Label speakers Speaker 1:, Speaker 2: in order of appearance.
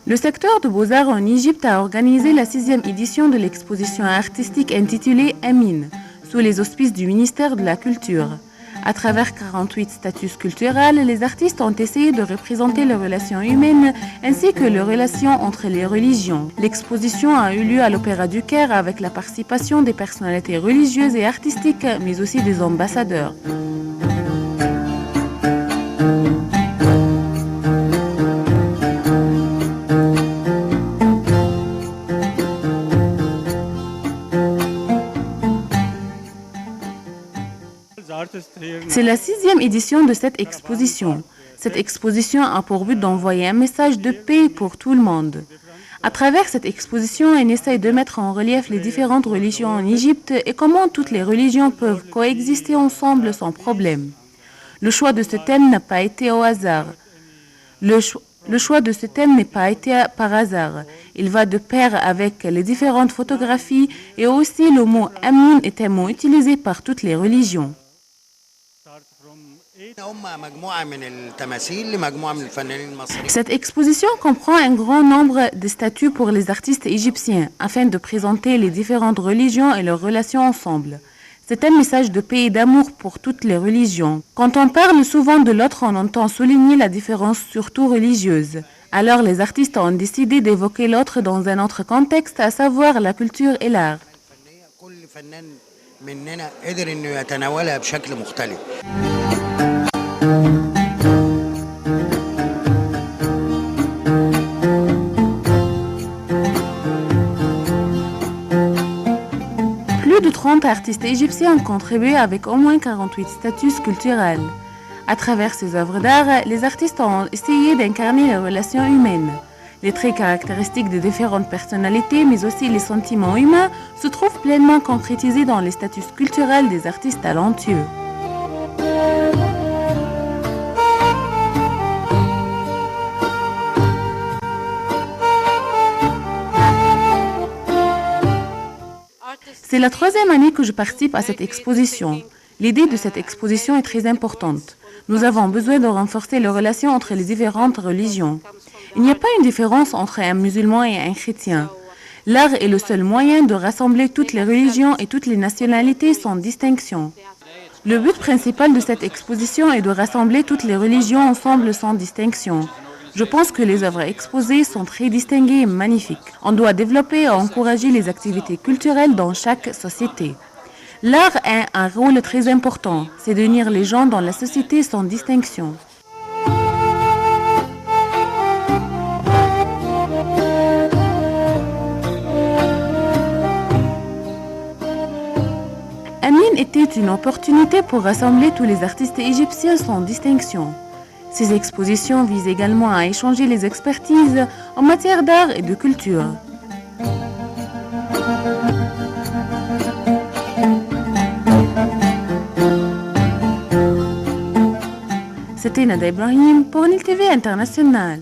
Speaker 1: Le secteur de Beaux-Arts en Égypte a organisé la 6e édition de l'exposition artistique intitulée Amine, sous les auspices du ministère de la Culture. À travers 48 statues culturelles, les artistes ont essayé de représenter les relations humaines ainsi que les relations entre les religions. L'exposition a eu lieu à l'Opéra du Caire avec la participation des personnalités religieuses et artistiques, mais aussi des ambassadeurs. C'est la 6e édition de cette exposition. Cette exposition a pour but d'envoyer un message de paix pour tout le monde. À travers cette exposition, on essaye de mettre en relief les différentes religions en Égypte et comment toutes les religions peuvent coexister ensemble sans problème. Le choix de ce thème n'a pas été au hasard. Le choix de ce thème n'est pas été par hasard. Il va de pair avec les différentes photographies et aussi le mot « Amin » est un mot utilisé par toutes les religions. Cette exposition comprend un grand nombre de statues pour les artistes égyptiens afin de présenter les différentes religions et leurs relations ensemble. C'est un message de paix et d'amour pour toutes les religions. Quand on parle souvent de l'autre, on entend souligner la différence surtout religieuse. Alors les artistes ont décidé d'évoquer l'autre dans un autre contexte, à savoir la culture et l'art. Plus de 30 artistes égyptiens ont contribué avec au moins 48 statues sculpturales. À travers ces œuvres d'art, les artistes ont essayé d'incarner les relations humaines. Les traits caractéristiques des différentes personnalités, mais aussi les sentiments humains, se trouvent pleinement concrétisés dans les statues sculpturales des artistes talentueux. C'est la 3e année que je participe à cette exposition. L'idée de cette exposition est très importante. Nous avons besoin de renforcer les relations entre les différentes religions. Il n'y a pas une différence entre un musulman et un chrétien. L'art est le seul moyen de rassembler toutes les religions et toutes les nationalités sans distinction. Le but principal de cette exposition est de rassembler toutes les religions ensemble sans distinction. Je pense que les œuvres exposées sont très distinguées et magnifiques. On doit développer et encourager les activités culturelles dans chaque société. L'art a un rôle très important, c'est d'unir les gens dans la société sans distinction. Amine était une opportunité pour rassembler tous les artistes égyptiens sans distinction. Ces expositions visent également à échanger les expertises en matière d'art et de culture. C'était Nada Ibrahim pour Nil TV International.